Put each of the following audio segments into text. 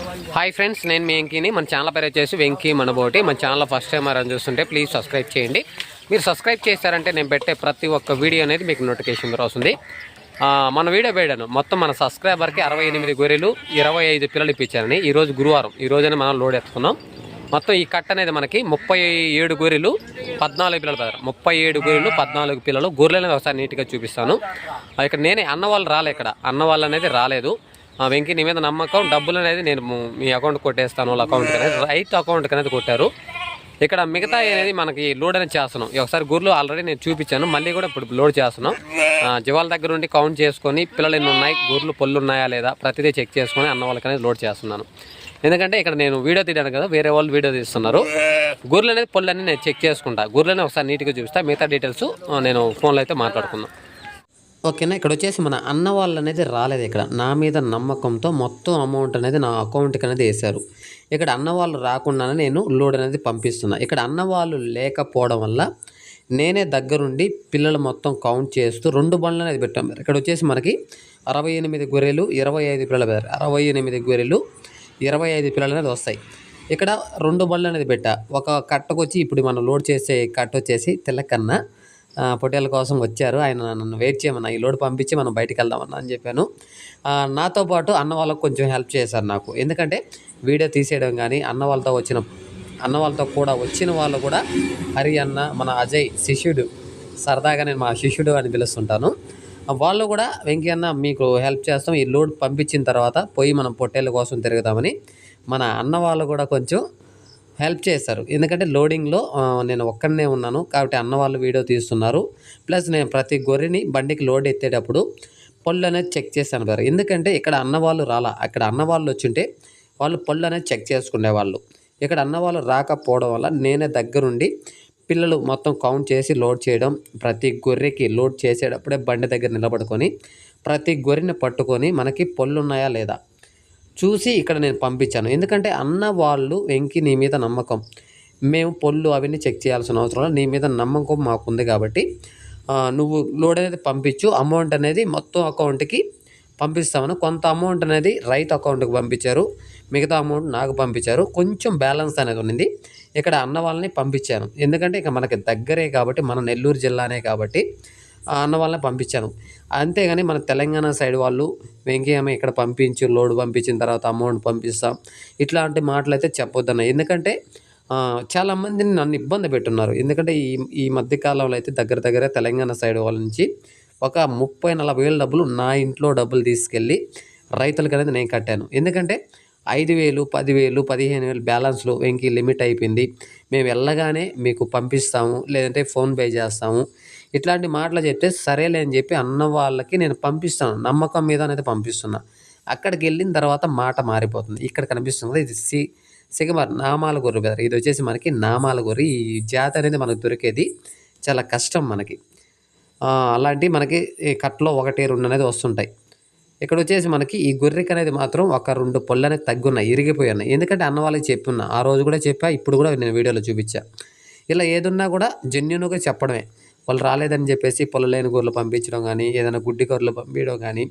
Hi friends, నేను మీ వెంకీని. మన channel పేరు వచ్చేసి వెంకీ మనబోటి. మన ఛానల్ ఫస్ట్ టైం అని చూస్తుంటే ప్లీజ్ సబ్స్క్రైబ్ చేయండి. మీరు సబ్స్క్రైబ్ చేశారంటే నేను పెట్టే ప్రతి ఒక్క వీడియో అనేది మీకు నోటిఫికేషన్ ద్వారా వస్తుంది. మన వీడియో పెట్టాను మొత్తం మన సబ్స్క్రైబర్కి 68 గొర్రెలు 25 పిల్లలు ఇప్పించారని. ఈరోజు గురువారం, ఈ రోజునే మనం లోడ్ ఎత్తుకున్నాం. మొత్తం ఈ కట్ట అనేది మనకి 37 గొర్రెలు 14 పిల్లలు పెడతారు. 37 గొర్రెలు 14 పిల్లలు. గొర్రెలు అనేది ఒకసారి నీట్గా చూపిస్తాను. ఇక్కడ నేనే అన్నవాళ్ళు రాలే, ఇక్కడ అన్నవాళ్ళు అనేది రాలేదు. వెంకీ నీ మీద నమ్మకం, డబ్బులు అనేది నేను మీ అకౌంట్ కొట్టేస్తాను, వాళ్ళ అకౌంట్కి అనేది రైతు అకౌంట్కి అనేది కొట్టారు. ఇక్కడ మిగతా అనేది మనకి లోడ్ అనేది చేస్తున్నాం. ఒకసారి గుర్రెలు ఆల్రెడీ నేను చూపించాను, మళ్ళీ కూడా ఇప్పుడు లోడ్ చేస్తున్నాం. జీవాల దగ్గర నుండి కౌంట్ చేసుకొని పిల్లలు ఎన్ని ఉన్నాయి, గొర్రెలు పొల్లు ఉన్నాయా లేదా ప్రతిదీ చెక్ చేసుకొని అన్న వాళ్ళకి అనేది లోడ్ చేస్తున్నాను. ఎందుకంటే ఇక్కడ నేను వీడియో తీయడానికి కదా, వేరే వాళ్ళు వీడియో తీస్తున్నారు. గొర్రెలు అనేది పొల్లు అనేది నేను చెక్ చేసుకుంటా. గొర్రెలని ఒకసారి నీట్గా చూపిస్తా, మిగతా డీటెయిల్స్ నేను ఫోన్లో అయితే మాట్లాడుకుందాం. ఓకేనా. ఇక్కడ వచ్చేసి మన అన్న వాళ్ళు అనేది రాలేదు. ఇక్కడ నా మీద నమ్మకంతో మొత్తం అమౌంట్ అనేది నా అకౌంట్కి అనేది వేశారు. ఇక్కడ అన్న వాళ్ళు రాకుండానే నేను లోడ్ అనేది పంపిస్తున్నా. ఇక్కడ అన్న వాళ్ళు లేకపోవడం వల్ల నేనే దగ్గరుండి పిల్లలు మొత్తం కౌంట్ చేస్తూ 2 బండ్లు అనేది పెట్టాం. ఇక్కడ వచ్చేసి మనకి 68 గొర్రెలు 25 పిల్లలు పెట్టారు. 68 గొర్రెలు 25 పిల్లలు అనేది వస్తాయి. ఇక్కడ 2 బండ్లు అనేది పెట్టా. ఒక కట్టకు వచ్చి ఇప్పుడు మనం లోడ్ చేసే కట్ట వచ్చేసి తెల్లకన్నా పొట్టేళ్ళ కోసం వచ్చారు. ఆయన నన్ను వెయిట్ చేయమన్నా, ఈ లోడ్ పంపించి మనం బయటికి వెళ్దామన్నా అని చెప్పాను. నాతో పాటు అన్న వాళ్ళకు కొంచెం హెల్ప్ చేశారు నాకు. ఎందుకంటే వీడియో తీసేయడం కానీ అన్న వాళ్ళతో కూడా వచ్చిన వాళ్ళు కూడా హరి అన్న, మన అజయ్ శిష్యుడు, సరదాగా నేను మా శిష్యుడు అని పిలుస్తుంటాను. వాళ్ళు కూడా వెంకీ అన్న మీకు హెల్ప్ చేస్తాం, ఈ లోడ్ పంపించిన తర్వాత పోయి మనం పొట్టేళ్ళ కోసం తిరుగుదామని మన అన్న వాళ్ళు కూడా కొంచెం హెల్ప్ చేశారు. ఎందుకంటే లోడింగ్లో నేను ఒక్కడనే ఉన్నాను కాబట్టి అన్న వాళ్ళు వీడియో తీస్తున్నారు. ప్లస్ నేను ప్రతి గొర్రెని బండికి లోడ్ ఎత్తేటప్పుడు పళ్ళు అనేది చెక్ చేశాను బ్రదర్. ఎందుకంటే ఇక్కడ అన్న వాళ్ళు రాలా, అక్కడ అన్న వాళ్ళు వచ్చింటే వాళ్ళు పళ్ళు అనేది చెక్ చేసుకునేవాళ్ళు. ఇక్కడ అన్న వాళ్ళు రాకపోవడం వల్ల నేనే దగ్గరుండి పిల్లలు మొత్తం కౌంట్ చేసి లోడ్ చేయడం, ప్రతి గొర్రెకి లోడ్ చేసేటప్పుడే బండి దగ్గర నిలబడుకొని ప్రతి గొర్రెని పట్టుకొని మనకి పళ్ళు ఉన్నాయా లేదా చూసి ఇక్కడ నేను పంపించాను. ఎందుకంటే అన్న వాళ్ళు వెంకీ నీ మీద నమ్మకం, మేము పొల్లు అవన్నీ చెక్ చేయాల్సిన అవసరం లేదు, నీ మీద నమ్మకం మాకుంది కాబట్టి నువ్వు లోడ్ అనేది పంపించు, అమౌంట్ అనేది మొత్తం అకౌంట్కి పంపిస్తామని. కొంత అమౌంట్ అనేది రైతు అకౌంట్కి పంపించారు, మిగతా అమౌంట్ నాకు పంపించారు. కొంచెం బ్యాలెన్స్ అనేది ఉంది. ఇక్కడ అన్న వాళ్ళని పంపించాను. ఎందుకంటే ఇక మనకి దగ్గరే కాబట్టి, మన నెల్లూరు జిల్లానే కాబట్టి అన్న వాళ్ళని పంపించాను. అంతేగాని మన తెలంగాణ సైడ్ వాళ్ళు వెంకయ్యమ్మ ఇక్కడ పంపించు, లోడ్ పంపించిన తర్వాత అమౌంట్ పంపిస్తాం, ఇట్లాంటి మాటలు అయితే చెప్పొద్దన్న. ఎందుకంటే చాలామందిని నన్ను ఇబ్బంది పెట్టున్నారు. ఎందుకంటే ఈ మధ్యకాలంలో అయితే దగ్గర తెలంగాణ సైడ్ వాళ్ళ నుంచి ఒక 30-40 వేలు డబ్బులు నా ఇంట్లో డబ్బులు తీసుకెళ్ళి రైతులకి అనేది నేను కట్టాను. ఎందుకంటే 5,000, 10,000, 15,000 బ్యాలెన్స్లో వెంకీ లిమిట్ అయిపోయింది, మేము వెళ్ళగానే మీకు పంపిస్తాము, లేదంటే ఫోన్పే చేస్తాము, ఇట్లాంటి మాటలు చెప్తే సరేలే అని చెప్పి అన్న వాళ్ళకి నేను పంపిస్తాను. నమ్మకం మీద అనేది పంపిస్తున్నా. అక్కడికి వెళ్ళిన తర్వాత మాట మారిపోతుంది. ఇక్కడ కనిపిస్తుంది ఇది సిగమర్ నామాల గొర్రె బెదర్. ఇది వచ్చేసి మనకి నామాల గొర్రె. ఈ జాతి అనేది మనకు దొరికేది చాలా కష్టం మనకి. అలాంటివి మనకి ఈ కట్టలో 1-2 అనేది వస్తుంటాయి. ఇక్కడ వచ్చేసి మనకి ఈ గొర్రెకి అనేది మాత్రం ఒక 2 పళ్ళు అనేది తగ్గున్నాయి, ఇరిగిపోయి ఉన్నాయి. ఎందుకంటే అన్న వాళ్ళకి చెప్పున్నా, ఆ రోజు కూడా చెప్పా, ఇప్పుడు కూడా నేను వీడియోలో చూపించా. ఇలా ఏదున్నా కూడా జెన్యూన్గా చెప్పడమే. వాళ్ళు రాలేదని చెప్పేసి పొలం లేని గొర్రెలు పంపించడం కానీ, ఏదైనా గుడ్డి గొర్రెలు పంపించడం కానీ,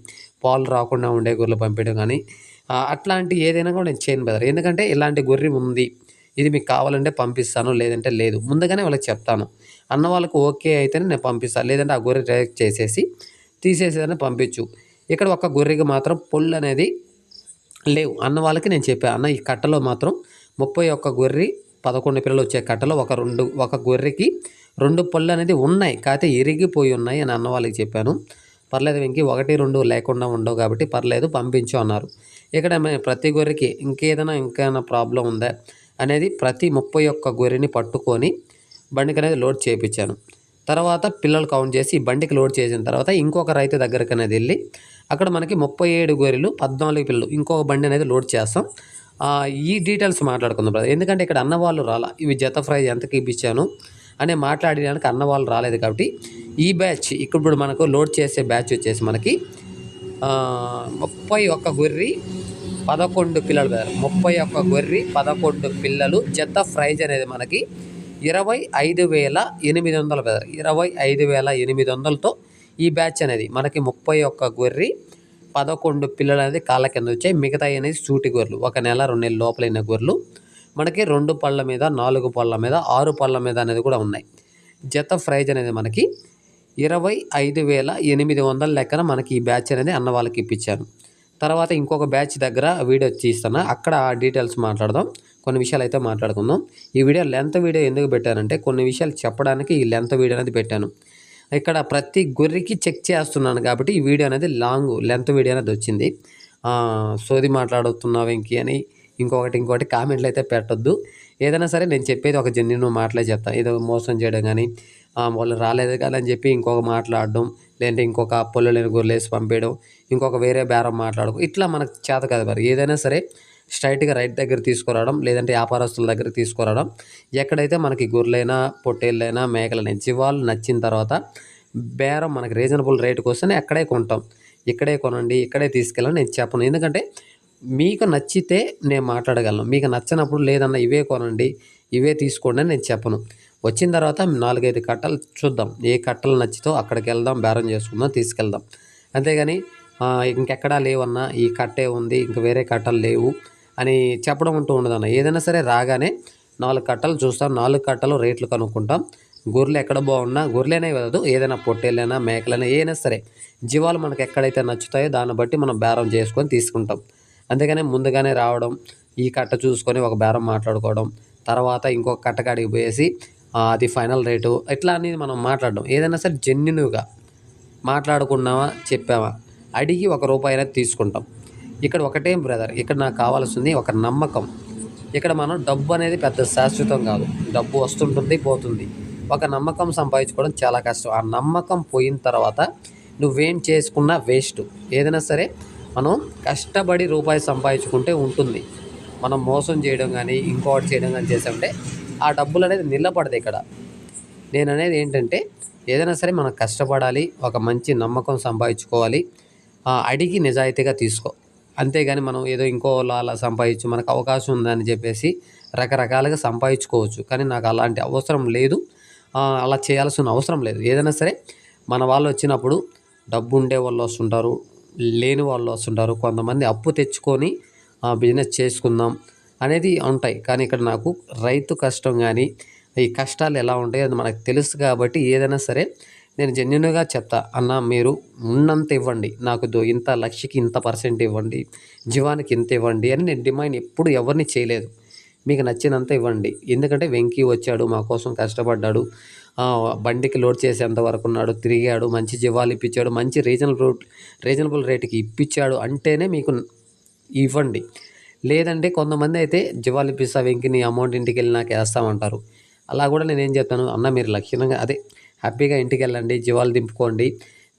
పాలు రాకుండా ఉండే గొర్రెలు పంపించడం కానీ, అట్లాంటి ఏదైనా కూడా నేను చేయను బ్రదర్. ఎందుకంటే ఇలాంటి గొర్రె ఉంది, ఇది మీకు కావాలంటే పంపిస్తాను, లేదంటే లేదు, ముందుగానే వాళ్ళకి చెప్తాను. అన్న వాళ్ళకు ఓకే అయితేనే నేను పంపిస్తాను, లేదంటే ఆ గొర్రె రిజెక్ట్ చేసేసి తీసేసేదని పంపించు. ఇక్కడ ఒక గొర్రెకి మాత్రం పొళ్ళు అనేది లేవు. అన్న వాళ్ళకి నేను చెప్పాను, అన్న ఈ కట్టలో మాత్రం 31 గొర్రె 11 పిల్లలు వచ్చే కట్టలో ఒక గొర్రెకి 2 పళ్ళు అనేది ఉన్నాయి, కాకపోతే ఇరిగిపోయి ఉన్నాయి అని అన్న వాళ్ళకి చెప్పాను. పర్లేదు వెంకీ, 1-2 లేకుండా ఉండవు కాబట్టి పర్లేదు పంపించు అన్నారు. ఇక్కడ ప్రతి గొర్రెకి ఇంకేమైనా ప్రాబ్లం ఉందా అనేది ప్రతి 31 గొర్రెని పట్టుకొని బండికి అనేది లోడ్ చేయించాను. తర్వాత పిల్లలు కౌంట్ చేసి బండికి లోడ్ చేసిన తర్వాత ఇంకొక రైతు దగ్గరికి అనేది వెళ్ళి అక్కడ మనకి 37 గొర్రెలు 14 పిల్లలు ఇంకొక బండి అనేది లోడ్ చేస్తాం. ఈ డీటెయిల్స్ మాట్లాడుకుందాం బ్రదర్. ఎందుకంటే ఇక్కడ అన్న వాళ్ళు రాలా, ఇవి జత ప్రైజ్ ఎంతకి ఇప్పించాను అనే మాట్లాడడానికి అన్న వాళ్ళు రాలేదు కాబట్టి ఈ బ్యాచ్ ఇప్పుడు మనకు లోడ్ చేసే బ్యాచ్ వచ్చేసి మనకి 31 గొర్రె 11 పిల్లలు బ్రదర్. 31 గొర్రె 11 పిల్లలు జత ప్రైజ్ అనేది మనకి 25,800 బ్రదర్. 25,800తో ఈ బ్యాచ్ అనేది మనకి 31 గొర్రె 11 పిల్లలు అనేది కాళ్ళ కింద వచ్చాయి. మిగతాయి అనేది సూటి గొర్రెలు. 1 నెల 2 నెలల లోపలైన గొర్రెలు మనకి 2 పళ్ళ మీద, 4 పళ్ళ మీద, 6 పళ్ళ మీద అనేది కూడా ఉన్నాయి. జత ప్రైజ్ అనేది మనకి 25,800 లెక్కన మనకి ఈ బ్యాచ్ అనేది అన్న వాళ్ళకి ఇప్పించాను. తర్వాత ఇంకొక బ్యాచ్ దగ్గర వీడియో తీస్తాను, అక్కడ డీటెయిల్స్ మాట్లాడదాం. కొన్ని విషయాలు అయితే మాట్లాడుకుందాం. ఈ వీడియో లెంత్ వీడియో ఎందుకు పెట్టానంటే కొన్ని విషయాలు చెప్పడానికి ఈ లెంత్ వీడియో అనేది పెట్టాను. ఇక్కడ ప్రతి గొర్రెకి చెక్ చేస్తున్నాను కాబట్టి ఈ వీడియో అనేది లెంత్ వీడియో అనేది వచ్చింది. సోది మాట్లాడుతున్నావు వెంకీ అని ఇంకొకటి కామెంట్లు అయితే పెట్టొద్దు. ఏదైనా సరే నేను చెప్పేది ఒక జెన్యూన్ మాటలే చెప్తాను. ఏదో మోసం చేయడం కానీ వాళ్ళు రాలేదు కదా అని చెప్పి ఇంకొక మాట్లాడడం, లేదంటే ఇంకొక పొల్లు లేని గొర్రెలేసి పంపేయడం, ఇంకొక వేరే బేరం మాట్లాడడం, ఇట్లా మనకు చేత కాదు. మరి ఏదైనా సరే స్ట్రైట్గా రైట్ దగ్గర తీసుకురావడం, లేదంటే వ్యాపారస్తుల దగ్గర తీసుకురావడం. ఎక్కడైతే మనకి గొర్రెలైనా పొట్టేళ్ళైనా మేకలైనా జీవాలు నచ్చిన తర్వాత బేరం మనకి రీజనబుల్ రేటుకి వస్తేనే అక్కడే కొంటాం. ఇక్కడే కొనండి, ఇక్కడే తీసుకెళ్ళని నేను చెప్పను. ఎందుకంటే మీకు నచ్చితే నేను మాట్లాడగలను, మీకు నచ్చినప్పుడు లేదన్నా ఇవే కొనండి, ఇవే తీసుకోండి అని నేను చెప్పను. వచ్చిన తర్వాత 4-5 కట్టలు చూద్దాం, ఏ కట్టలు నచ్చితో అక్కడికి వెళ్దాం, బేరం చేసుకుందాం, తీసుకెళ్దాం. అంతేగాని ఇంకెక్కడా లేవన్నా ఈ కట్టే ఉంది, ఇంక వేరే కట్టలు లేవు అని చెప్పడం అంటూ ఉండదన్న. ఏదైనా సరే రాగానే 4 కట్టలు చూస్తాం, 4 కట్టలు రేట్లు కనుక్కుంటాం. గొర్రెలు ఎక్కడ బాగున్నా, గొర్రెలనే కాదు ఏదైనా పొట్టేళ్ళైనా మేకలైనా ఏదైనా సరే జీవాలు మనకు ఎక్కడైతే నచ్చుతాయో దాన్ని బట్టి మనం బేరం చేసుకొని తీసుకుంటాం. అంతేగాని ముందుగానే రావడం, ఈ కట్ట చూసుకొని ఒక బేరం మాట్లాడుకోవడం, తర్వాత ఇంకొక కట్టకాడికి పోయేసి అది ఫైనల్ రేటు ఇట్లా అనేది మనం మాట్లాడడం. ఏదైనా సరే జెన్యూన్గా మాట్లాడుకున్నామా, చెప్పామా, అడిగి ₹1 అనేది తీసుకుంటాం. ఇక్కడ ఒకటే బ్రదర్, ఇక్కడ నాకు కావాల్సింది ఒక నమ్మకం. ఇక్కడ మనం డబ్బు అనేది పెద్ద శాశ్వతం కాదు, డబ్బు వస్తుంటుంది పోతుంది. ఒక నమ్మకం సంపాదించుకోవడం చాలా కష్టం. ఆ నమ్మకం పోయిన తర్వాత నువ్వేం చేసుకున్నా వేస్ట్. ఏదైనా సరే మనం కష్టపడి రూపాయి సంపాదించుకుంటే ఉంటుంది. మనం మోసం చేయడం కానీ ఇంకోటి చేయడం కానీ చేసామంటే ఆ డబ్బులు అనేది నిలబడదు. ఇక్కడ నేను అనేది ఏంటంటే ఏదైనా సరే మనం కష్టపడాలి, ఒక మంచి నమ్మకం సంపాదించుకోవాలి, అడిగి నిజాయితీగా తీసుకో. అంతేగాని మనం ఏదో ఇంకోలా అలా సంపాదించు మనకు అవకాశం ఉందని చెప్పేసి రకరకాలుగా సంపాదించుకోవచ్చు. కానీ నాకు అలాంటి అవసరం లేదు, అలా చేయాల్సిన అవసరం లేదు. ఏదైనా సరే మన వాళ్ళు వచ్చినప్పుడు డబ్బు ఉండే వాళ్ళు వస్తుంటారు, లేని వాళ్ళు వస్తుంటారు. కొంతమంది అప్పు తెచ్చుకొని బిజినెస్ చేసుకుందాం అనేది ఉంటాయి. కానీ ఇక్కడ నాకు రైతు కష్టం కానీ ఈ కష్టాలు ఎలా ఉంటాయో అది మనకు తెలుసు కాబట్టి ఏదైనా సరే నేను జెన్యూన్గా చెప్తా. అన్న మీరు ఉన్నంత ఇవ్వండి, నాకు ఇంత లక్షకి ఇంత % ఇవ్వండి, జీవానికి ఇంత ఇవ్వండి అని నేను డిమాండ్ ఎప్పుడు ఎవరిని చేయలేదు. మీకు నచ్చినంత ఇవ్వండి. ఎందుకంటే వెంకీ వచ్చాడు, మా కోసం కష్టపడ్డాడు, బండికి లోడ్ చేసేంత వరకు ఉన్నాడు, తిరిగాడు, మంచి జీవాలు ఇప్పించాడు, మంచి రీజనబుల్ రేటుకి ఇప్పించాడు అంటేనే మీకు ఇవ్వండి. లేదంటే కొంతమంది అయితే జీవాలు ఇప్పిస్తా వెంకీ నీ అమౌంట్ ఇంటికి వెళ్ళి నాకు వేస్తామంటారు. అలా కూడా నేనేం చెప్తాను, అన్న మీరు లక్షణంగా హ్యాపీగా ఇంటికి వెళ్ళండి, జీవాలు దింపుకోండి,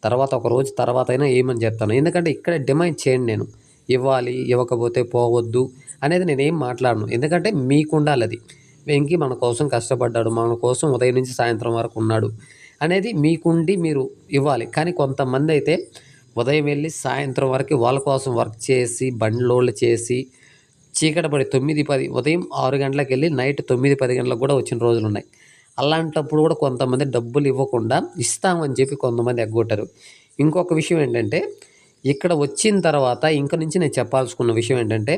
తర్వాత ఒక రోజు తర్వాత అయినా ఏమని చెప్తాను. ఎందుకంటే ఇక్కడ డిమాండ్ చేయండి, నేను ఇవ్వాలి, ఇవ్వకపోతే పోవద్దు అనేది నేనేం మాట్లాడను. ఎందుకంటే మీకు ఉండాలి అది. వెంకీ మన కోసం కష్టపడ్డాడు, మన కోసం ఉదయం నుంచి సాయంత్రం వరకు ఉన్నాడు అనేది మీకుండి మీరు ఇవ్వాలి. కానీ కొంతమంది అయితే ఉదయం వెళ్ళి సాయంత్రం వరకు వాళ్ళ కోసం వర్క్ చేసి బండి లోడ్లు చేసి చీకటి పడి 9-10 ఉదయం 6 గంటలకు వెళ్ళి నైట్ 9-10 గంటలకు కూడా వచ్చిన రోజులు ఉన్నాయి. అలాంటప్పుడు కూడా కొంతమంది డబ్బులు ఇవ్వకుండా ఇస్తామని చెప్పి కొంతమంది ఎగ్గొట్టారు. ఇంకొక విషయం ఏంటంటే ఇక్కడ వచ్చిన తర్వాత ఇంక నుంచి నేను చెప్పాల్సుకున్న విషయం ఏంటంటే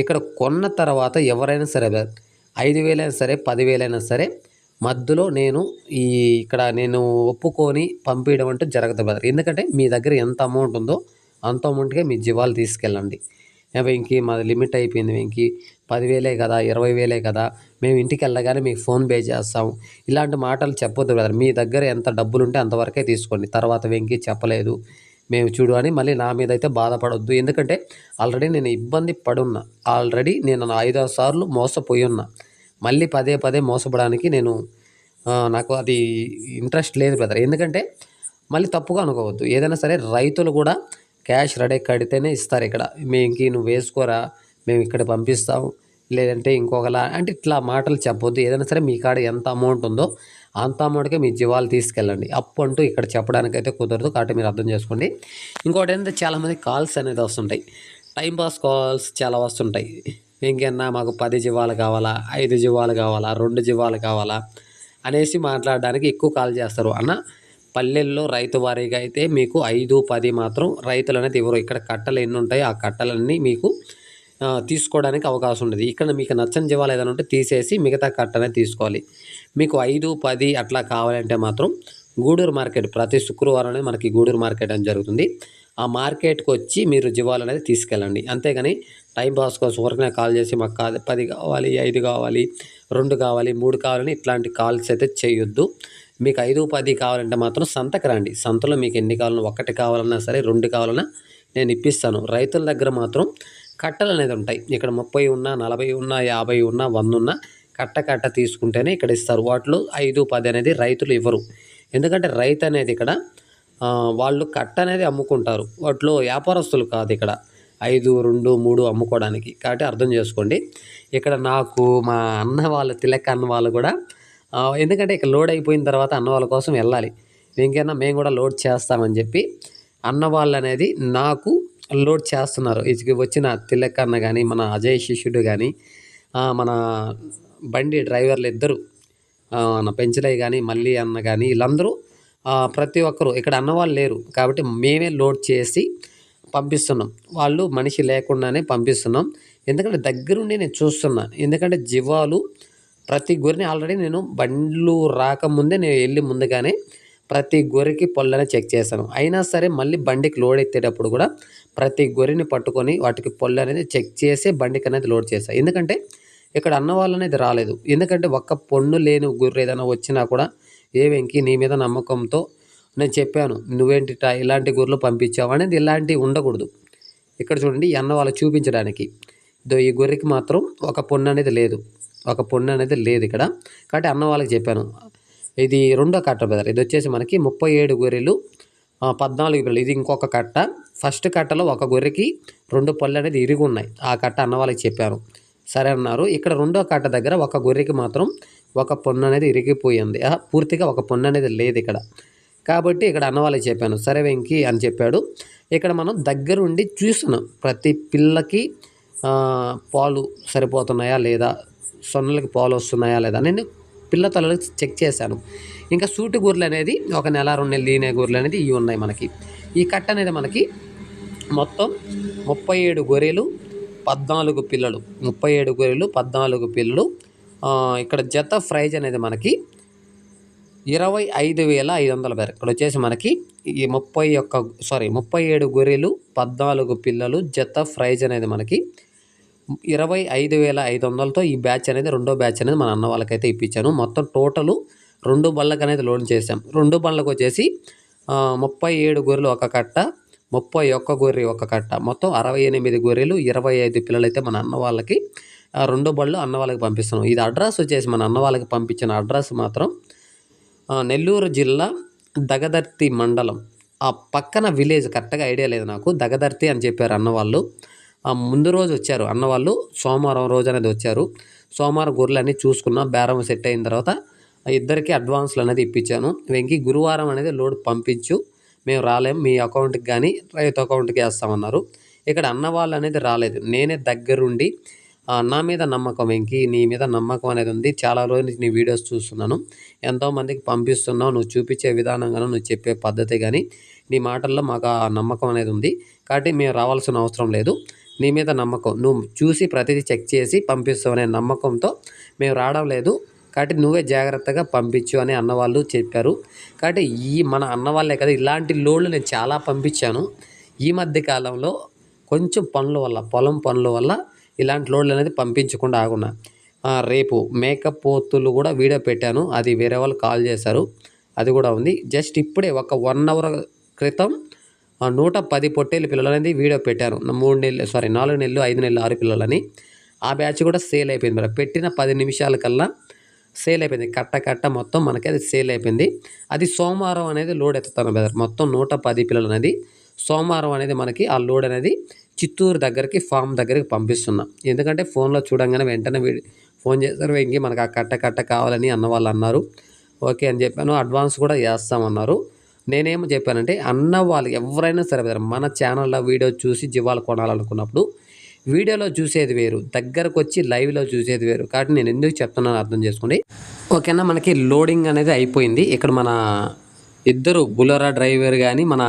ఇక్కడ కొన్న తర్వాత ఎవరైనా సరే 5,000 అయినా సరే 10,000 అయినా సరే మధ్యలో ఇక్కడ నేను ఒప్పుకొని పంపించడం అంటూ జరగదు బ్రదర్. ఎందుకంటే మీ దగ్గర ఎంత అమౌంట్ ఉందో అంత అమౌంట్కే మీ జీవాలు తీసుకెళ్ళండి. వెంకీ మాది లిమిట్ అయిపోయింది వెంకీ, 10,000 కదా, 20,000 కదా, మేము ఇంటికి వెళ్ళగానే మీకు ఫోన్ పే చేస్తాం, ఇలాంటి మాటలు చెప్పొద్దు బ్రదర్. మీ దగ్గర ఎంత డబ్బులు ఉంటే అంతవరకే తీసుకోండి. తర్వాత వెంకీ చెప్పలేదు మేము చూడు అని మళ్ళీ నా మీద అయితే బాధపడొద్దు. ఎందుకంటే ఆల్రెడీ నేను ఇబ్బంది పడున్నా, ఆల్రెడీ నేను 5-6 సార్లు మోసపోయి ఉన్నా. మళ్ళీ పదే మోసపడానికి నాకు అది ఇంట్రెస్ట్ లేదు బ్రదర్. ఎందుకంటే మళ్ళీ తప్పుగా అనుకోవద్దు. ఏదైనా సరే రైతులు కూడా క్యాష్ రెడీ కడితేనే ఇస్తారు. ఇక్కడ మేంకి నువ్వు వేసుకోరా, మేము ఇక్కడ పంపిస్తాం, లేదంటే ఇంకొకలా అంటే ఇట్లా మాటలు చెప్పొద్దు. ఏదైనా సరే మీ కాడ ఎంత అమౌంట్ ఉందో అంత అమౌంట్కే మీ జీవాలు తీసుకెళ్ళండి. అప్పు అంటూ ఇక్కడ చెప్పడానికైతే కుదరదు, కాబట్టి మీరు అర్థం చేసుకోండి. ఇంకోటి ఏంటంటే చాలామంది కాల్స్ అనేది వస్తుంటాయి, టైంపాస్ కాల్స్ చాలా వస్తుంటాయి. ఇంకన్నా మాకు 10 జీవాలు కావాలా, 5 జీవాలు కావాలా, 2 జీవాలు కావాలా అనేసి మాట్లాడడానికి ఎక్కువ కాల్ చేస్తారు. అన్న పల్లెల్లో రైతు వారీగా అయితే మీకు 5, 10 మాత్రం రైతులు అనేది ఇవ్వరు. ఇక్కడ కట్టలు ఎన్ని ఉంటాయో ఆ కట్టలన్నీ మీకు తీసుకోవడానికి అవకాశం ఉండదు. ఇక్కడ మీకు నచ్చని జీవాలు ఏదైనా ఉంటే తీసేసి మిగతా కట్ట అనేది తీసుకోవాలి. మీకు 5, 10 అట్లా కావాలంటే మాత్రం గూడూరు మార్కెట్ ప్రతి శుక్రవారం అనేది మనకి గూడూరు మార్కెట్ అని జరుగుతుంది. ఆ మార్కెట్కి వచ్చి మీరు జీవాలు అనేది తీసుకెళ్ళండి. అంతేగాని టైం పాస్ కోసం ఊరికనే కాల్ చేసి మాకు 10 కావాలి, 5 కావాలి, 2 కావాలి, 3 కావాలని ఇట్లాంటి కాల్స్ అయితే చేయొద్దు. మీకు 5, 10 కావాలంటే మాత్రం సంతకు రండి. సంతలో మీకు ఎన్ని కావాలన్నా 1 కావాలన్నా సరే 2 కావాలన్నా నేను ఇప్పిస్తాను. రైతుల దగ్గర మాత్రం కట్టలు అనేది ఉంటాయి. ఇక్కడ 30 ఉన్నా, 40 ఉన్నా, 50 ఉన్నా, 100 ఉన్నా కట్ట తీసుకుంటేనే ఇక్కడ ఇస్తారు. వాటిలో 5, 10 అనేది రైతులు ఇవ్వరు. ఎందుకంటే రైతు అనేది ఇక్కడ వాళ్ళు కట్ట అనేది అమ్ముకుంటారు. వాటిలో వ్యాపారస్తులు కాదు ఇక్కడ 5, 2, 3 అమ్ముకోవడానికి. కాబట్టి అర్థం చేసుకోండి. ఇక్కడ నాకు మా అన్న వాళ్ళు తిలక్ అన్న వాళ్ళు కూడా ఎందుకంటే ఇక్కడ లోడ్ అయిపోయిన తర్వాత అన్న వాళ్ళ కోసం వెళ్ళాలి. ఇంకైనా మేము కూడా లోడ్ చేస్తామని చెప్పి అన్న వాళ్ళు అనేది నాకు లోడ్ చేస్తున్నారు. ఇది వచ్చిన తిలక్ అన్న కానీ, మన అజయ్ శిష్యుడు కానీ, మన బండి డ్రైవర్లు ఇద్దరు మన పెంచలయ్య కానీ, మల్లి అన్న కానీ వీళ్ళందరూ ప్రతి ఒక్కరు ఇక్కడ అన్నవాళ్ళు లేరు. కాబట్టి మేమే లోడ్ చేసి పంపిస్తున్నాం. వాళ్ళు మనిషి లేకుండానే పంపిస్తున్నాం. ఎందుకంటే దగ్గరుండి నేను చూస్తున్నా. ఎందుకంటే జీవాలు ప్రతి గొర్రెని ఆల్రెడీ నేను బండ్లు రాకముందే నేను వెళ్ళి ముందుగానే ప్రతి గొర్రెకి పొల్లనే చెక్ చేశాను. అయినా సరే మళ్ళీ బండికి లోడ్ ఎత్తేటప్పుడు కూడా ప్రతి గొర్రెని పట్టుకొని వాటికి పొల్లు అనేది చెక్ చేసి బండికి అనేది లోడ్ చేశాను. ఎందుకంటే ఇక్కడ అన్నవాళ్ళు అనేది రాలేదు. ఎందుకంటే ఒక్క పొన్ను లేని గొర్రె ఏదైనా వచ్చినా కూడా ఏ వెంకీ నీ మీద నమ్మకంతో నేను చెప్పాను, నువ్వేంటి ఇలాంటి గొర్రెలు పంపించావు అనేది ఇలాంటివి ఉండకూడదు. ఇక్కడ చూడండి ఈ అన్న వాళ్ళకి చూపించడానికి ఈ గొర్రెకి మాత్రం ఒక పొన్ను అనేది లేదు. ఇక్కడ. కాబట్టి అన్న వాళ్ళకి చెప్పాను, ఇది రెండో కట్ట బ్రదర్. ఇది వచ్చేసి మనకి 37 గొర్రెలు 14 పిల్లలు. ఇది ఇంకొక కట్ట. ఫస్ట్ కట్టలో ఒక గొర్రెకి 2 పళ్ళు అనేది ఇరిగి ఉన్నాయి. ఆ కట్ట అన్న వాళ్ళకి చెప్పాను. సరే అన్నారు. ఇక్కడ రెండో కట్ట దగ్గర ఒక గొర్రెకి మాత్రం ఒక పొన్ను అనేది ఇరిగిపోయింది. పూర్తిగా ఒక పొన్ను అనేది లేదు ఇక్కడ. కాబట్టి ఇక్కడ అన్న వాళ్ళకి చెప్పాను. సరే వెంకీ అని చెప్పాడు. ఇక్కడ మనం దగ్గరుండి చూస్తున్నాం. ప్రతి పిల్లకి పాలు సరిపోతున్నాయా లేదా, సొన్నలకి పాలు వస్తున్నాయా లేదా నేను పిల్ల తలలు చెక్ చేశాను. ఇంకా సూటి గొర్రెలు అనేది ఒక నెల 2 నెలలు ఈనే గొర్రెలు అనేది ఇవి ఉన్నాయి మనకి. ఈ కట్ట అనేది మనకి మొత్తం 37 గొర్రెలు 14 పిల్లలు. 37 గొర్రెలు 14 పిల్లలు. ఇక్కడ జత ప్రైజ్ అనేది మనకి 25,500 పేరు. ఇక్కడ వచ్చేసి మనకి ఈ 37 గొర్రెలు 14 పిల్లలు జత ప్రైజ్ అనేది మనకి 25,500తో ఈ బ్యాచ్ అనేది రెండో బ్యాచ్ అనేది మన అన్న వాళ్ళకైతే ఇప్పించాను. మొత్తం టోటలు 2 బండ్లకు అనేది లోడ్ చేసాం. 2 బండ్లకు వచ్చేసి 37 గొర్రెలు ఒక కట్ట, 31 గొర్రె ఒక కట్ట, మొత్తం 68 గొర్రెలు 25 పిల్లలు అయితే మన అన్న వాళ్ళకి 2 బండ్లు అన్న వాళ్ళకి పంపిస్తున్నాం. ఇది అడ్రస్ వచ్చేసి మన అన్న వాళ్ళకి పంపించిన అడ్రస్ మాత్రం నెల్లూరు జిల్లా దగదర్తి మండలం. ఆ పక్కన విలేజ్ కరెక్ట్గా ఐడియా లేదు నాకు. దగదర్తి అని చెప్పారు అన్నవాళ్ళు. ముందు రోజు వచ్చారు అన్నవాళ్ళు. సోమవారం రోజు అనేది వచ్చారు. సోమవారం గొర్రెలు అన్నీ చూసుకున్నా, బేరం సెట్ అయిన తర్వాత ఇద్దరికి అడ్వాన్స్లు అనేది ఇప్పించాను. వెంకీ గురువారం అనేది లోడ్ పంపించు, మేము రాలేము, మీ అకౌంట్కి కానీ రైతు అకౌంట్కి వేస్తామన్నారు. ఇక్కడ అన్నవాళ్ళు అనేది రాలేదు. నేనే దగ్గరుండి నా మీద నమ్మకం వెంకీ, నీ మీద నమ్మకం అనేది ఉంది. చాలా రోజుల నుంచి నీ వీడియోస్ చూస్తున్నాను, ఎంతోమందికి పంపిస్తున్నావు, నువ్వు చూపించే విధానం కానీ నువ్వు చెప్పే పద్ధతి కానీ నీ మాటల్లో మాకు ఆ నమ్మకం అనేది ఉంది. కాబట్టి మేము రావాల్సిన అవసరం లేదు. నీ మీద నమ్మకం, నువ్వు చూసి ప్రతిదీ చెక్ చేసి పంపిస్తావు అనే నమ్మకంతో మేము రావడం లేదు. కాబట్టి నువ్వే జాగ్రత్తగా పంపించు అని అన్నవాళ్ళు చెప్పారు. కాబట్టి మన అన్నవాళ్ళే కదా ఇలాంటి లోడ్లు నేను చాలా పంపించాను. ఈ మధ్య కాలంలో కొంచెం పనుల వల్ల, పొలం పనుల వల్ల ఇలాంటి లోడ్లు అనేది పంపించకుండా ఆగున్నా. రేపు మేకప్ పోతులు కూడా వీడియో పెట్టాను. అది వేరే వాళ్ళు కాల్ చేశారు, అది కూడా ఉంది. జస్ట్ ఇప్పుడే ఒక 1 అవర్ క్రితం 110 పొట్టేలు పిల్లలు అనేది వీడియో పెట్టాను. 4 నెలలు 5 నెలలు 6 పిల్లలని. ఆ బ్యాచ్ కూడా సేల్ అయిపోయింది. మరి పెట్టిన 10 నిమిషాల కల్లా సేల్ అయిపోయింది. కట్ట మొత్తం మనకి అది సేల్ అయిపోయింది. అది సోమవారం అనేది లోడ్ ఎత్తుతాను బ్రదర్. మొత్తం 110 పిల్లలు అనేది సోమవారం అనేది మనకి ఆ లోడ్ అనేది చిత్తూరు దగ్గరికి ఫామ్ దగ్గరికి పంపిస్తున్నాం. ఎందుకంటే ఫోన్లో చూడంగానే వెంటనే ఫోన్ చేశారు, వెంకీ మనకు ఆ కట్ట కావాలని అన్న వాళ్ళు అన్నారు. ఓకే అని చెప్పాను. అడ్వాన్స్ కూడా చేస్తామన్నారు. నేనేమో చెప్పానంటే అన్న వాళ్ళు ఎవరైనా సరే మన ఛానల్లో వీడియో చూసి జీవాలు కొనాలనుకున్నప్పుడు వీడియోలో చూసేది వేరు, దగ్గరకు వచ్చి లైవ్లో చూసేది వేరు. కాబట్టి నేను ఎందుకు చెప్తున్నాను అర్థం చేసుకోండి. ఓకేనా, మనకి లోడింగ్ అనేది అయిపోయింది. ఇక్కడ మన ఇద్దరు బులోరా డ్రైవర్ కానీ మన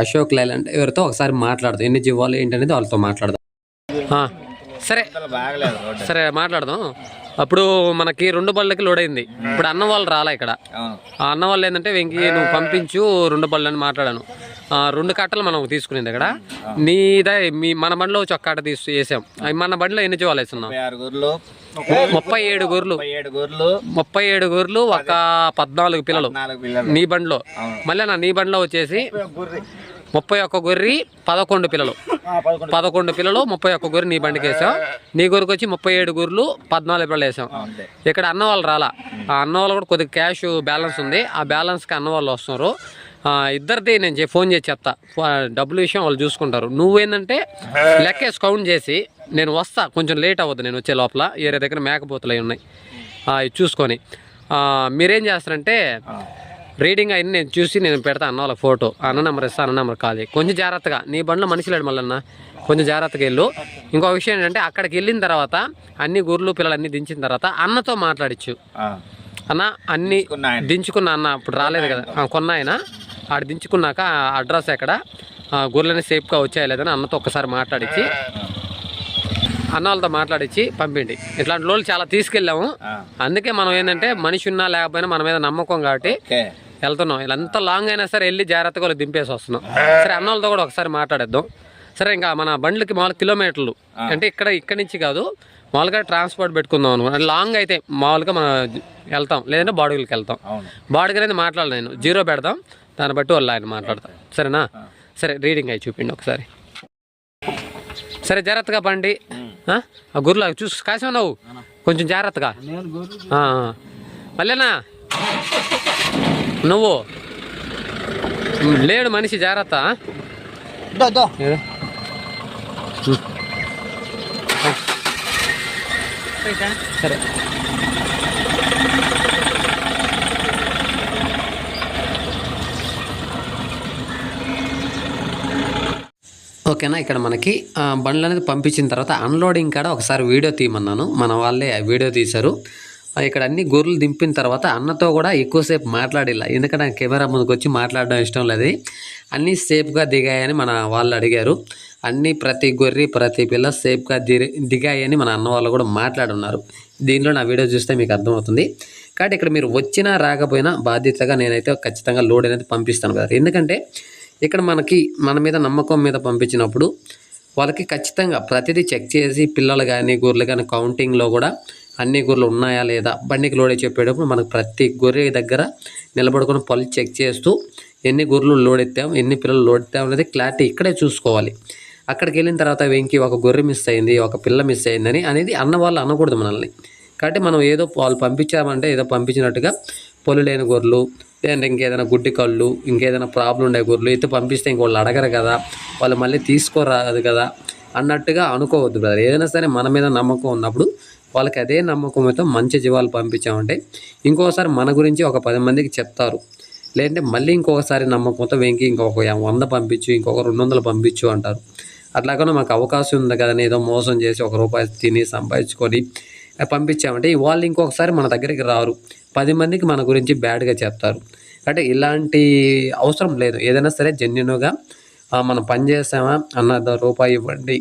అశోక్ లైలాండ్ డ్రైవర్తో ఒకసారి మాట్లాడదాం, ఎన్ని జీవాలు ఏంటనేది వాళ్ళతో మాట్లాడదాం. సరే సరే మాట్లాడదాం. అప్పుడు మనకి 2 బళ్ళకి లోడ్ అయింది. ఇప్పుడు అన్న వాళ్ళు రాలా ఇక్కడ. ఆ అన్న వాళ్ళు ఏంటంటే వెంకీ నువ్వు పంపించు 2 బళ్ళు అని మాట్లాడాను. 2 కట్టలు మనం తీసుకునేది ఇక్కడ. మన బండిలో వచ్చి ఒక్క కట్ట వేసాం. మన బండిలో ఎన్ని జీవాలు వేస్తున్నాం? 37 గొర్రెలు. 37 గొర్రెలు, ఒక 14 పిల్లలు నీ బండిలో. మళ్ళీ నీ బండిలో వచ్చేసి 31 గొర్రె 11 పిల్లలు. 11 పిల్లలు 31 గొర్రె నీ బండికి వేసాం. నీ గొర్రెకి వచ్చి 37 గొర్రెలు 14 పిల్లలు వేసాం. ఇక్కడ అన్న వాళ్ళు రాలా. ఆ అన్న వాళ్ళు కూడా కొద్దిగా క్యాష్ బ్యాలెన్స్ ఉంది. ఆ బ్యాలెన్స్కి అన్న వాళ్ళు వస్తున్నారు. ఇద్దరిది నేను ఫోన్ చేసి చెప్తా, డబ్బుల విషయం వాళ్ళు చూసుకుంటారు. నువ్వేంటంటే లెక్కేసి కౌంట్ చేసి నేను వస్తా, కొంచెం లేట్ అవ్వద్దు నేను వచ్చే లోపల. ఏరియా దగ్గర మేకపోతులు అవి ఉన్నాయి, ఇవి చూసుకొని మీరేం చేస్తారంటే రీడింగ్ అయింది నేను చూసి నేను పెడతా అన్న వాళ్ళకి ఫోటో. అన్న నెంబర్ ఇస్తా, అన్న నెంబర్ కాల్ చేయి. కొంచెం జాగ్రత్తగా, నీ బండిలో మనిషి లేడు మళ్ళీ, కొంచెం జాగ్రత్తగా వెళ్ళు. ఇంకో విషయం ఏంటంటే అక్కడికి వెళ్ళిన తర్వాత అన్ని గుర్రెలు పిల్లలు అన్నీ దించిన తర్వాత అన్నతో మాట్లాడిచ్చు. అన్న అన్నీ దించుకున్న అన్న ఇప్పుడు రాలేదు కదా, కొన్న ఆయన ఆడ దించుకున్నాక అడ్రస్ ఎక్కడ, గొర్రెలని సేఫ్గా వచ్చాయా లేదని అన్నతో ఒక్కసారి మాట్లాడించి అన్న వాళ్ళతో మాట్లాడించి పంపిండి. ఇట్లాంటి లోన్లు చాలా తీసుకెళ్ళాము. అందుకే మనం ఏంటంటే మనిషి ఉన్నా లేకపోయినా మన మీద నమ్మకం కాబట్టి వెళ్తున్నాం. ఇలా ఎంత లాంగ్ అయినా సరే వెళ్ళి జాగ్రత్తగా దింపేసి వస్తున్నాం. సరే అన్న వాళ్ళతో కూడా ఒకసారి మాట్లాడేద్దాం. సరే ఇంకా మన బండ్లకి మామూలు కిలోమీటర్లు అంటే ఇక్కడి నుంచి కాదు, మామూలుగా ట్రాన్స్పోర్ట్ పెట్టుకుందాం అనుకో. లాంగ్ అయితే మామూలుగా మనం వెళ్తాం, లేదంటే బాడుగులకి వెళ్తాం. బాడుగు అనేది మాట్లాడను నేను, 0 పెడదాం, దాన్ని బట్టి వాళ్ళు ఆయన మాట్లాడతాం. సరేనా? సరే రీడింగ్ అయి చూపిండి ఒకసారి. సరే జాగ్రత్తగా పండి. ఆ గుర్రెలు చూసి కాసా నువ్వు కొంచెం జాగ్రత్తగా. మళ్ళీనా నువ్వు లేడు మనిషి, జాగ్రత్త. సరే ఓకేనా. ఇక్కడ మనకి బండ్లు అనేది పంపించిన తర్వాత అన్లోడింగ్ కాడ ఒకసారి వీడియో తీయమన్నాను, మన వాళ్ళే వీడియో తీశారు. ఇక్కడ అన్ని గొర్రెలు దింపిన తర్వాత అన్నతో కూడా ఎక్కువసేపు మాట్లాడిలా, ఎందుకంటే కెమెరా ముందుకు వచ్చి మాట్లాడడం ఇష్టం లేదు. అన్నీ సేఫ్గా దిగాయని మన వాళ్ళు అడిగారు. అన్నీ ప్రతి గొర్రె ప్రతి పిల్ల సేఫ్గా దిగాయని మన అన్న వాళ్ళు కూడా మాట్లాడున్నారు. దీనిలో నా వీడియో చూస్తే మీకు అర్థమవుతుంది. కాబట్టి ఇక్కడ మీరు వచ్చినా రాకపోయినా బాధ్యతగా నేనైతే ఖచ్చితంగా లోడ్ అనేది పంపిస్తాను కదా. ఎందుకంటే ఇక్కడ మన మీద నమ్మకం మీద పంపించినప్పుడు వాళ్ళకి ఖచ్చితంగా ప్రతిదీ చెక్ చేసి పిల్లలు కానీ గొర్రెలు కానీ కౌంటింగ్లో కూడా అన్ని గొర్రెలు ఉన్నాయా లేదా బండికి లోడ్ చెప్పేటప్పుడు మనకు ప్రతి గొర్రె దగ్గర నిలబడుకొని పళ్ళు చెక్ చేస్తూ ఎన్ని గొర్రెలు లోడ్ ఎత్తాం, ఎన్ని పిల్లలు లోడ్ ఎత్తాం అనేది క్లారిటీ ఇక్కడే చూసుకోవాలి. అక్కడికి వెళ్ళిన తర్వాత వెంకి ఒక గొర్రె మిస్ అయింది, ఒక పిల్ల మిస్ అయిందని అనేది అన్న వాళ్ళు అనకూడదు మనల్ని. కాబట్టి మనం ఏదో వాళ్ళు పంపించామంటే ఏదో పంపించినట్టుగా పొలు లేని గొర్రెలు, లేదంటే ఇంకేదైనా గుడ్డి కళ్ళు, ఇంకేదైనా ప్రాబ్లం ఉండే గొర్రెలు అయితే పంపిస్తే ఇంకోళ్ళు అడగరు కదా, వాళ్ళు మళ్ళీ తీసుకోరాదు కదా అన్నట్టుగా అనుకోవద్దు బ్రదర్. ఏదైనా సరే మన మీద నమ్మకం ఉన్నప్పుడు వాళ్ళకి అదే నమ్మకంతో మంచి జీవాలు పంపించామంటే ఇంకోసారి మన గురించి ఒక 10 మందికి చెప్తారు. లేదంటే మళ్ళీ ఇంకొకసారి నమ్మకంతో వెంకి ఇంకొక 100 పంపించు, ఇంకొక 200 పంపించు అంటారు. అట్లాగనే మాకు అవకాశం ఉంది కదా ఏదో మోసం చేసి ₹1 తిని సంపాదించుకొని పంపించామంటే వాళ్ళు ఇంకొకసారి మన దగ్గరికి రారు, 10 మందికి మన గురించి బ్యాడ్గా చెప్తారు. అంటే ఇలాంటి అవసరం లేదు. ఏదైనా సరే జెన్యున్గా మనం పని చేసామా అన్న ₹1 ఇవ్వండి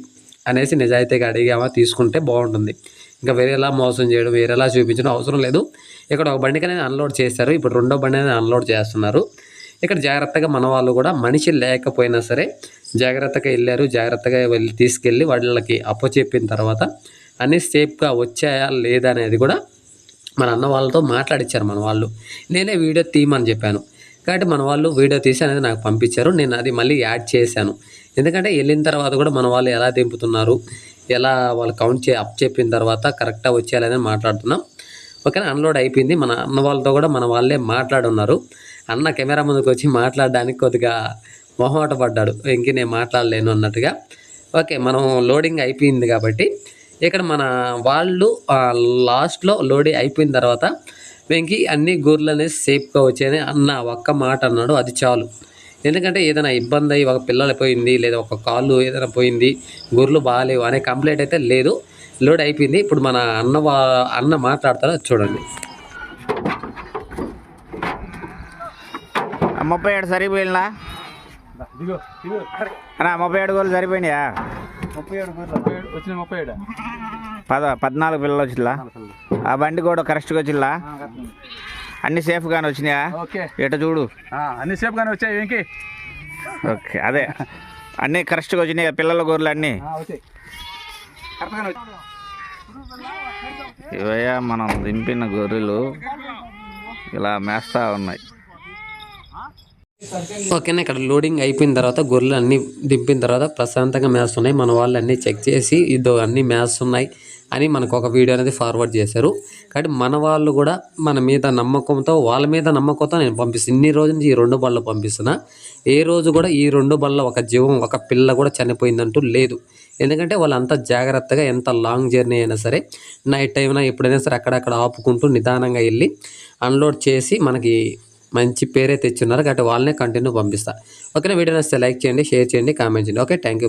అనేసి నిజాయితీగా అడిగామా తీసుకుంటే బాగుంటుంది. ఇంకా వేరేలా మోసం చేయడం, వేరేలా చూపించడం అవసరం లేదు. ఇక్కడ ఒక బండికి అనేది అన్లోడ్ చేశారు, ఇప్పుడు 2వ బండి అనేది అన్లోడ్ చేస్తున్నారు. ఇక్కడ జాగ్రత్తగా మన వాళ్ళు కూడా మనిషి లేకపోయినా సరే జాగ్రత్తగా వెళ్ళారు. జాగ్రత్తగా వెళ్ళి తీసుకెళ్ళి వాళ్ళకి అప్పచెప్పిన తర్వాత అన్నీ సేఫ్గా వచ్చాయా లేదా అనేది కూడా మన అన్న వాళ్ళతో మాట్లాడించారు మన వాళ్ళు. నేనే వీడియో తీయమని చెప్పాను కాబట్టి మన వాళ్ళు వీడియో తీసి అనేది నాకు పంపించారు. నేను అది మళ్ళీ యాడ్ చేశాను. ఎందుకంటే వెళ్ళిన తర్వాత కూడా మన వాళ్ళు ఎలా దింపుతున్నారు, ఎలా వాళ్ళు కౌంట్ అప్ చెప్పిన తర్వాత కరెక్ట్గా వచ్చేయాలని మాట్లాడుతున్నాం. ఓకేనా. అన్లోడ్ అయిపోయింది. మన అన్న వాళ్ళతో కూడా మన వాళ్ళే మాట్లాడున్నారు. అన్న కెమెరా ముందుకు వచ్చి మాట్లాడడానికి కొద్దిగా మొహమాట పడ్డాడు, ఇంక నేను మాట్లాడలేను అన్నట్టుగా. ఓకే, మనం లోడింగ్ అయిపోయింది కాబట్టి ఇక్కడ మన వాళ్ళు లాస్ట్లో లోడింగ్ అయిపోయిన తర్వాత వెంకి అన్ని గొర్రెలు అనేది సేఫ్గా వచ్చాయని అన్న ఒక్క మాట అన్నాడు, అది చాలు. ఎందుకంటే ఏదైనా ఇబ్బంది అయ్యి ఒక పిల్లలు పోయింది లేదా ఒక కాళ్ళు ఏదైనా పోయింది, గొర్రెలు బాగాలేవు అనే కంప్లైంట్ అయితే లేదు. లోడ్ అయిపోయింది. ఇప్పుడు మన అన్న మాట్లాడతారో చూడండి. 37 సరిపోయినా అన్నా? 37 గోళ్ళు సరిపోయినాయా? 14 పిల్లలు వచ్చిలా? ఆ బండి కూడా కరెక్ట్గా వచ్చిలా? అన్ని సేఫ్గానే వచ్చినాయా? ఎట చూడు, అన్ని సేఫ్గానే వచ్చాయి వెంకీ. ఓకే, అదే అన్నీ కరెక్ట్గా వచ్చినాయి పిల్లల గొర్రెలు అన్నీ. ఇవయ్యా మనం దింపిన గొర్రెలు ఇలా మేస్తా ఉన్నాయి. ఓకేనా, ఇక్కడ లోడింగ్ అయిపోయిన తర్వాత గొర్రెలు అన్నీ దింపిన తర్వాత ప్రశాంతంగా మేస్తున్నాయి. మన వాళ్ళు అన్నీ చెక్ చేసి ఇదో అన్నీ మేస్తున్నాయి అని మనకు ఒక వీడియో అనేది ఫార్వర్డ్ చేశారు. కాబట్టి మన వాళ్ళు కూడా మన మీద నమ్మకంతో, వాళ్ళ మీద నమ్మకంతో నేను పంపిస్తాను. ఇన్ని రోజుల నుంచి ఈ 2 బళ్ళు పంపిస్తున్నా. ఏ రోజు కూడా ఈ 2 బళ్ళ ఒక జీవం, ఒక పిల్ల కూడా చనిపోయిందంటూ లేదు. ఎందుకంటే వాళ్ళు అంత జాగ్రత్తగా, ఎంత లాంగ్ జర్నీ అయినా సరే, నైట్ టైం ఎప్పుడైనా సరే అక్కడక్కడ ఆపుకుంటూ నిదానంగా వెళ్ళి అన్లోడ్ చేసి మనకి మంచి పేరే తెచ్చున్నారు. కాబట్టి వాళ్ళనే కంటిన్యూ పంపిస్తా. ఓకేనా, వీడియో నచ్చితే లైక్ చేయండి, షేర్ చేయండి, కామెంట్ చేయండి. Okay, thank you.